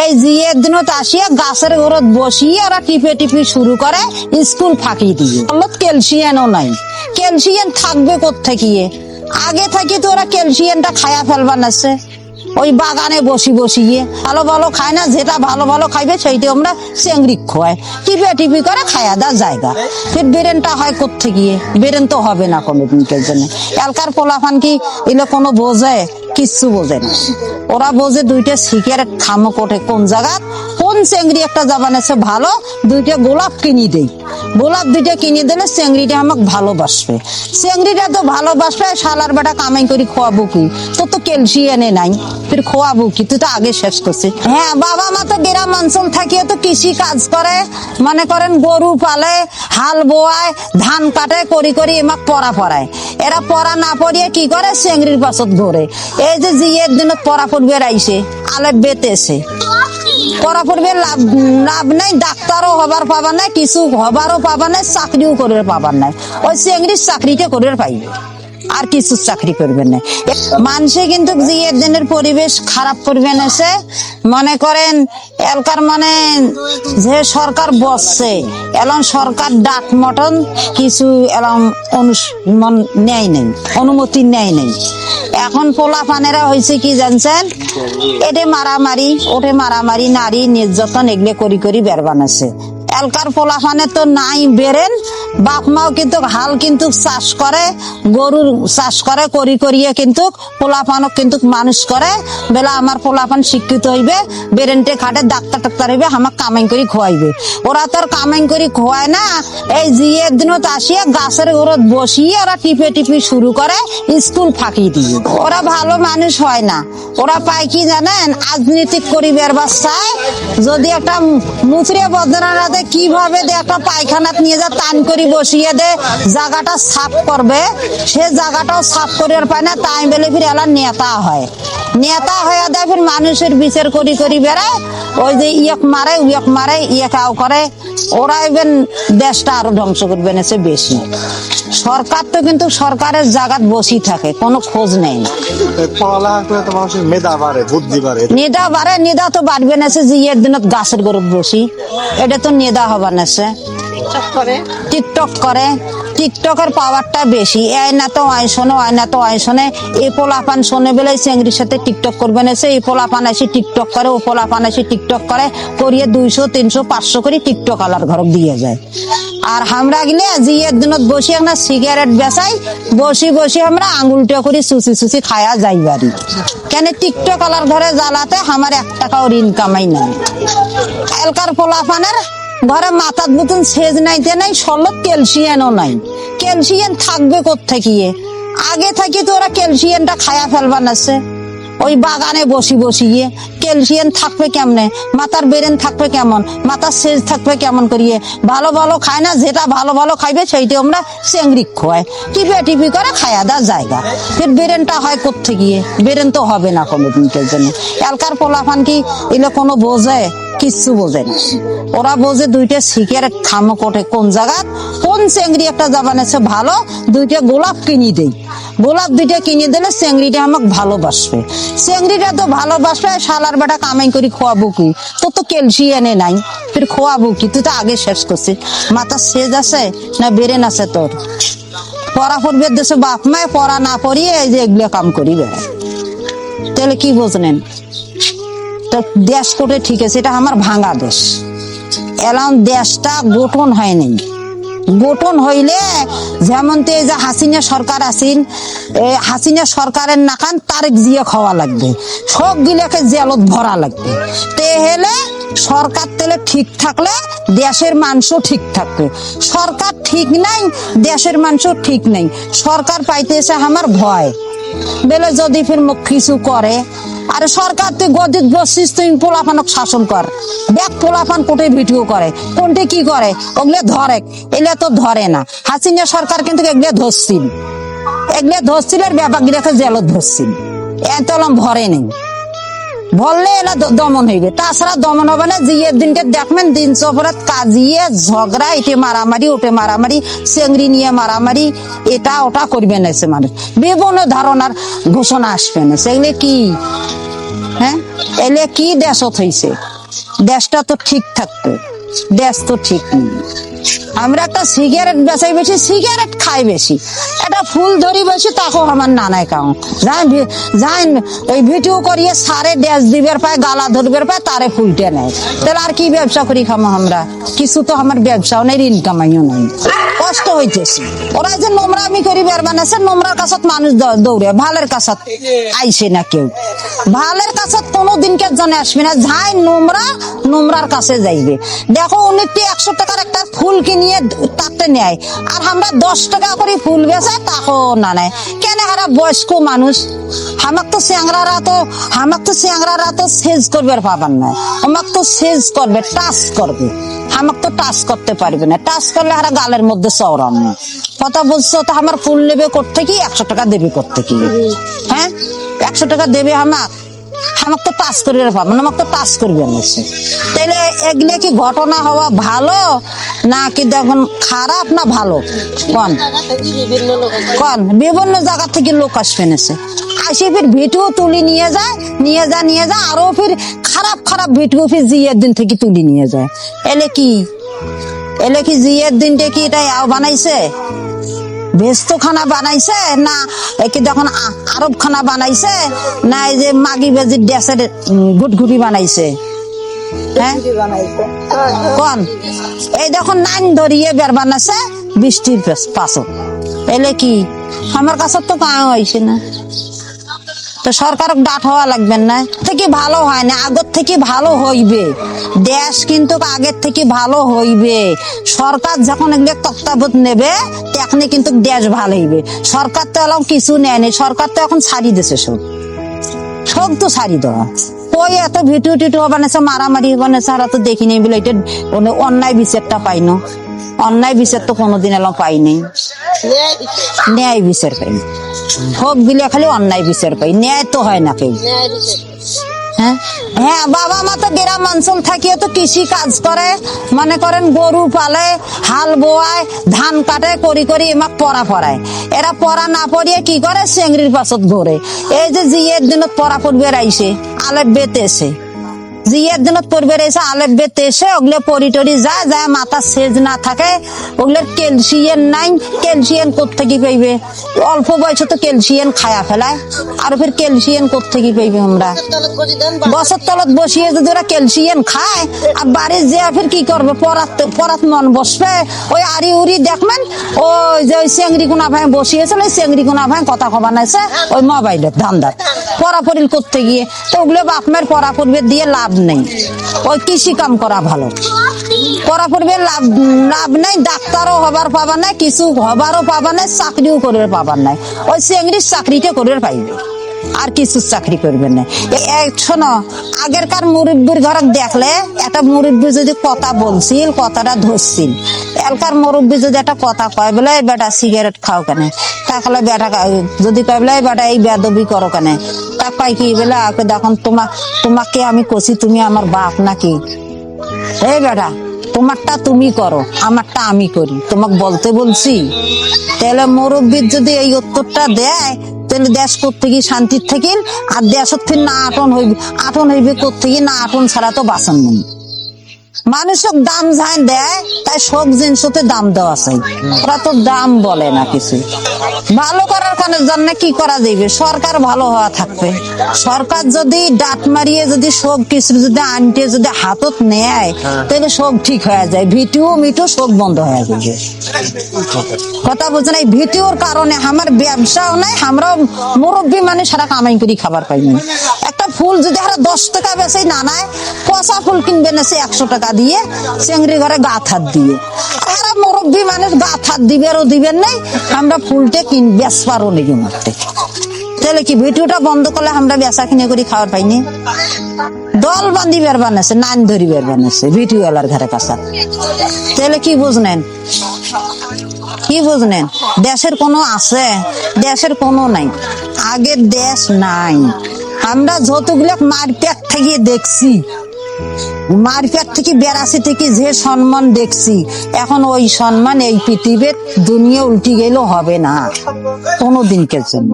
এই জিয়ের দিনত আসিয়া গাছের গোড়ত বসিয়ে ওরা টিপে টিপে শুরু করে স্কুল ফাঁকি দিয়ে। ক্যালসিয়ামও নাই, ক্যালসিয়াম থাকবে কোত্থেকে? আগে থেকে তো ওরা ক্যালসিয়ামটা খায়া ফেলবা নাছে ওই বাগানে বসিয়ে। ভালো ভালো খায় না, যেটা ভালো ভালো খাইবে সেইটা আমরা চেংড়ি খোয়াই, টিপে টিপি করে খায়া দেওয়ার জায়গা। ফির বেরেনটা হয় কোত্থেকে? বেরেন তো হবে না কোনোদিনকের জন্য। এলকার পোলাফান কি এলে কোনো বোঝে? কিচ্ছু বোঝে না। ওরা বোঝে দুইটা সিগারেট খামো কোটে কোন জায়গা কোন চেংড়ি একটা যাবান আছে ভালো, দুইটা গোলাপ কিনি দেই, গোলাপ দুইটা কিনে দিলে চেংড়িটা আমাকে ভালোবাসবে। চেংড়িটা তো ভালোবাসবে, শালার বেটা কামাই করি খোয়াবো কি? তোর তো ক্যালসিয়ামে নাই, ফির খোয়াবো কি? তুই তো আগে শেষ করছিস। হ্যাঁ, বাবা মা তো গ্রাম অঞ্চল থাকিয়ে তো কৃষি কাজ করে, মনে করেন গরু পালে, হাল বোয়ায়, ধান কাটে, করি এমাক পড়া পড়ায়। এরা পড়া না পড়িয়ে কি করে? চেংড়ির পাছত ঘোরে। এই যে জিয়ের দিনত পড়া পড়বে আইসে, আলে বেতেছে, পড়া পড়বে লাভ নাই, ডাক্তারও হবার পাবার নাই, কিছু হবারও পাবার নাই, চাকরিও করে পাবার নাই। ওই চেংড়ির চাকরিটা করে পাইবে, আর কিছু চাকরি করবেন না। মানুষে কিন্তু জিয়ের দিনের পরিবেশ খারাপ করবে না। সে মনে করেন এলকার মানে যে সরকার বসছে এলন সরকার ডাক মটন কিছু এলম নেয় নেই, অনুমতি নেয় নেই। এখন পোলাপানেরা হয়েছে কি জানছেন, এটে মারামারি ওঠে মারামারি, নারী নির্যাতন এগুলো করি বের বানাচ্ছে। এলকার পোলাপানে তো নাই বেরেন, বাপ মাও কিন্তু হাল কিন্তু চাষ করে, গরুর চাষ করে, করিয়ে কিন্তু পোলাপানও কিন্তু মানুষ করে। বেলা আমার পোলাপান শিক্ষিত হইবে, বেরেন্টে খাটে, ডাক্তার টাক্তার হইবে, আমার কামাই করে খোয়াইবে। ওরা তো আর কামাই করে খোয়ায় না, এই জিয়ের দিনত আসিয়া গাছের গোড়ত বসিয়ে ওরা টিপে টিপি শুরু করে স্কুল ফাঁকি দিয়ে। ওরা ভালো মানুষ হয় না। ওরা পায় কি জানেন? রাজনীতি করিবার বাচ্চায় যদি একটা মুচড়ে বদনারাতে কিভাবে একটা পায়খানাত নিয়ে যা টান করে বসিয়ে দে, জায়গাটা সাফ করবে, সে জায়গাটাও সাফ করিবার পায় না। তাই বলে ফির এলা নেতা হয়, নেতা হয়ে দেয়, ফির মানুষের বিচার করি বেড়ায়। ওই যে ইয়ক মারে ইয়ে কাউ করে। ওরা এবেন দেশটা আরো ধ্বংস করবে না বেশি। সরকার তো কিন্তু সরকারের জায়গাত বসি থাকে, কোনো খোঁজ নেই। নেদা তো বাড়বে না, জিয়ের দিনত গাছের গরুত বসি, এটা তো নেদা হবার না। টিকটক করে, টিকটকের পাওয়ারটা বেশি। এই না তো আয় শোনে, এই পোলাপান শোনে বেলে চেংড়ির সাথে টিকটক করবে না। এই পোলাপান এসে টিকটক করে, ও পোলাপান এসে টিকটক করিয়ে 200, 300, 500 করে টিকটক আলার ঘর দিয়ে যায়। আর আমরা গেলে জিয়ের দিনত বসি আমরা সিগারেট বেচাই, বসি আমরা আঙুলটা করে সুচি খায়া যাই বাড়ি। কেন? টিকটক আলার ঘরে জ্বালাতে আমার 1 টাকাও ইনকামাই নাই। এলকার পোলাপানের ঘরে মাথার বুতুন সেজ নাইতে নাই, সলত ক্যালসিয়ামও নাই। ক্যালসিয়াম থাকবে কোত্থেকে? আগে থেকে তো ওরা ক্যালসিয়ামটা খায়া ফেলবা নাছে ওই বাগানে বসিয়ে। ক্যালসিয়াম থাকবে কেমনে? মাথার বেরেন থাকবে কেমন? মাথার সেজ থাকবে কেমন করিয়ে? ভালো ভালো খায় না, যেটা ভালো ভালো খাইবে সেইটা আমরা চেংড়ি খোয়াই, টিপে টিপি করে খায়া দেওয়ার জায়গা। ফির বেরেনটা হয় কোত্থেকে? বেরেন তো হবে না কোনোদিনকের জন্য। এলকার পোলাপান কি এলে কোনো বোঝে? কিচ্ছু বোঝে না। ওরা বোঝে দুইটা সিগারেট খামো কোটে কোন জায়গা কোন চেংড়ি একটা যাবান আছে ভালো, দুইটা গোলাপ কিনি দেই, গোলাপ দুইটা কিনে দিলে চেংড়িটা আমাকে ভালোবাসবে। চেংড়িটা তো ভালোবাসবে, শালার বেটা কামাই করি খোয়াবো কি? তোর তো ক্যালসিয়ামে নাই, ফির খোয়াবো কি? তুই তো আগে শেষ করছিস। মাথার সেজ আছে না বেরেন আছে তোর? পড়া পড়বে দেশে বাপ মায়, পড়া না পড়িয়ে এই যে এগুলো কাম করি বেড়ায়। তাহলে কি বুঝলেন? দেশ কোটে ঠিক আছে, এটা আমার ভাঙা দেশ। এলাম দেশটা গঠন হয়নি। গঠন হইলে যেমন এই যে হাসিনা সরকার আছেন, হাসিনা সরকারের নাকান তারেক জিয়া খাওয়া লাগবে, সব গিলাকে জেলত ভরা লাগবে। তেহলে সরকার তেলে ঠিক থাকলে দেশের মানুষও ঠিক থাকবে। সরকার ঠিক নাই, দেশের মানুষও ঠিক নাই। সরকার পাইতেছে আমার ভয় বেলে যদি ফির মুখ কিছু করে। আর সরকার তুই গদিত বসছিস, তুই পোলাপানক শাসন কর। দেখ পোলাপান কোটে ভিডিও করে, কোনটি কি করে, ওগুলো ধরে, এগুলো তো ধরে না। হাসিনা সরকার কিন্তু এগুলো ধরছিল, আর ব্যাপারগুলোকে জেলত ধরছিল। এত ভরে নেই, বললে এলা দমন হইবে, তাছাড়া দমন হবে না। জিয়ের দিনকে দেখবেন দিন চপরাত কাজিয়ে ঝগড়া, এটে মারামারি ওটে মারামারি, চেংড়ি নিয়ে মারামারি, এটা ওটা করবে না। মানুষ বিভিন্ন ধরনের ঘোষণা আসবে না। সেগুলো কি? হ্যাঁ, এলে কি দেশত হইছে? দেশটা তো ঠিক থাকতো, দেশ তো ঠিক নেই। আমরা একটা সিগারেট বেচাই বেশি, সিগারেট খাই বেশি, এটা ফুল ধরি বেশি, তাকেও আমার নানায় কাউ যাইন ওই ভিডিও করিয়ে সারে ড্যাস দিবের পায়, গালা ধরবের পায়, তারে ফুলটে নেয়। তাহলে আর কি ব্যবসা করি খামো আমরা? কিছু তো আমার ব্যবসাও নেই, ইনকামাইও নাই, কষ্ট হইতেছে। ওরা যে নোংরামি করি বের বানাচ্ছে, নোংরার কাছত মানুষ দৌড়ে, ভালের কাছত আইসে না কেউ। ভালের কাছত কোনোদিনকে জনে আসবে না, যাই নোংরা নোংরার কাছে যাইবে। দেখো 100 টাকার একটা ফুল কিনিয়ে তাতে নেয়, আর আমরা 10 টাকা করে ফুল বেচাই, তাকেও না নেয় কেন? হারা বয়স্ক মানুষ, আমাক তো চ্যাংরারা তো সেজ করবে পাবার না, আমাক তো সেজ করবে, টাচ করবে, আমাক তো টাচ করতে পারবে না। টাচ করলে হারা গালের মধ্যে চওড়াম না। কথা বলছো তো, আমার ফুল নেবে করতে কি 100 টাকা দেবে করতে কি? হ্যাঁ, 100 টাকা দেবে আমাক তো টাচ করবে পাবো না, আমাকে তো টাচ করবে না। তাইলে এগুলো কি ঘটনা হওয়া ভালো নাকি দেখুন খারাপ না ভালো? কোন বিভিন্ন জায়গা থেকে লোক আসবে নেছে, আসে ফির ভিডিও তুলি নিয়ে যায়, আরো ফির খারাপ ভিডিও ফির জিয়ের দিন থেকে তুলি নিয়ে যায়। এলে কি জিয়ের দিনটা কি এটা বানাইছে? ভেস্ত খানা বানাইছে না কি দেখুন আরব খানা বানাইছে, না এই যে মাগি বেজির ড্যাসের গুটগুটি বানাইছে? হ্যাঁ কোন এই দেখুন নাইন ধরিয়ে বের বানাইছে বৃষ্টির পাশত। এলে কি আমার কাছে তো কাউ হয়েছে না, তো সরকার ডাট হওয়া লাগবে না? থেকে ভালো হয় না, আগের থেকে ভালো হইবে দেশ, কিন্তু আগের থেকে ভালো হইবে। সরকার যখন এগুলো তত্ত্বাবধান নেবে তখনই কিন্তু দেশ ভালো হইবে। সরকার তো এলাম কিছু নেয়নি, সরকার তো এখন ছাড়ি দিছে, সব তো ছাড়ি দেওয়া। ওই এত ভিডিও টিডিও বানাইছে, মারামারি বানাইছে, আর তো দেখিনি বলে এটা অন্যায় বিচারটা পাইনো। অন্যায় বিচার তো কোনোদিন এলাম পাইনি, ন্যায় বিচার পাইনি। হোক বিলে খালি অন্যায় বিচার পাই, ন্যায় তো হয় না কেউ। হ্যাঁ, বাবা মা তো গ্রাম অঞ্চল থাকিয়ে তো কৃষি কাজ করে, মনে করেন গরু পালে, হাল বোয়ায়, ধান কাটে, করি এমাক পড়া পড়ায়। এরা পড়া না পড়িয়ে কি করে? চেংড়ির পাছত ঘোরে। এই যে জিয়ের দিনত পড়া পড়বে আইসে, আলেপ বেতে এসে জিয়ের দিনত পড়বে এসে, আলেপ বেতে এসে ওগুলো পরি টরি যায় মাথা সেজ না থাকে, ওগুলোর ক্যালসিয়াম নাই। ক্যালসিয়াম কোত্থেকে পাইবে? অল্প বয়সে তো ক্যালসিয়াম খায়া ফেলায়, আর ফের ক্যালসিয়াম কোত্থেকে পাইবে? আমরা বছর তলত বসিয়ে যদি ওরা ক্যালসিয়াম খায়, আর বাড়ির যে ফের কি করবে? পড়াত মন বসবে। ওই আরি উড়ি দেখবেন, ওই যে ওই চেংড়ি কোনা ভাই বসিয়েছিল, ওই চেংড়ি কোনা ভাই কথা কবা নাইছে ওই মোবাইলের ধান্দার, পড়াপড়ি করতে গিয়ে। তো ওগুলো বাপমের পড়াপড়বে দিয়ে লাভ নেই, ওই কৃষি কাম করা ভালো। পড়াপড়বে লাভ নেই, ডাক্তারও হবার পাবা নাই, কিছু হবারও পাবা নাই, চাকরিও করে পাবার নাই। ওই চেংড়ির চাকরিটা করে পাইবে, আর কিছু চাকরি করবে না। শোনো, আগেরকার মুরব্বীর ঘরে দেখলে একটা মুরব্বী যদি কথা বলছিল, কথাটা ধরছিল, এলকার মুরব্বী যদি একটা কথা কয় বলে বেটা সিগারেট খাও কেন, তাহলে বেটা যদি কয় বলে বেটা এই বেদবি করো কেন, তা কয় কি বলে দেখুন তোমাকে আমি কষি, তুমি আমার বাপ নাকি? এই বেটা তোমারটা তুমি করো, আমারটা আমি করি, তোমাকে বলতে বলছি? তাহলে মুরব্বীর যদি এই উত্তরটা দেয়, তাহলে দেশ কোত্থেকে শান্তির থাকিল, আর দেশ না আটন হইবে কোত্থেকে? না আটন ছাড়া তো বাঁচন নেই। মানুষের দাম যাই দেয়, তাই সব জিনিসতে দাম দেওয়া চাই, ওরা তো দাম বলে না কিছু। ভালো করার জন্য কি করা যাইবে? সরকার ভালো হওয়া থাকবে। সরকার যদি ডাট মারিয়ে যদি সব কিছু যদি আনতে যদি হাতত নেয়, তাহলে সব ঠিক হয়ে যায়, ভিডিও মিটো সব বন্ধ হয়ে যাবে। কথা বলছেন? এই ভিডিওর কারণে আমার ব্যবসাও নাই, আমরাও মুরব্বী মানে সারা কামাই করি খাবার পাইনি। একটা ফুল যদি হারা 10 টাকা বেশি না নেয়, পচা ফুল কিনবে না সে 100 টাকা দিয়ে, চেংড়ি ঘরে গাত হাত দিয়ে। আর মুরব্বী মানুষ গাত হাত দিবেরও দিবেন নাই, আমরা ফুলটা বেচবারও নেই মারতে। তাহলে কি ভিডিওটা বন্ধ করলে আমরা বেচা কিনে করি খাবার পাইনি? দল বান্ধি বের বানাচ্ছে, নান ধরি বের বানাচ্ছে ভিডিও এলার ঘরে কাছা। তাহলে কি বুঝলেন? দেশের কোনো আছে? দেশের কোনো নাই, আগের দেশ নাই। আমরা যতগুলো মারপেট থেকে দেখছি, মারপেট থেকে 82 থেকে যে সম্মান দেখছি, এখন ওই সম্মান এই পৃথিবীর দুনিয়া উল্টি গেলেও হবে না কোনোদিনকের জন্য।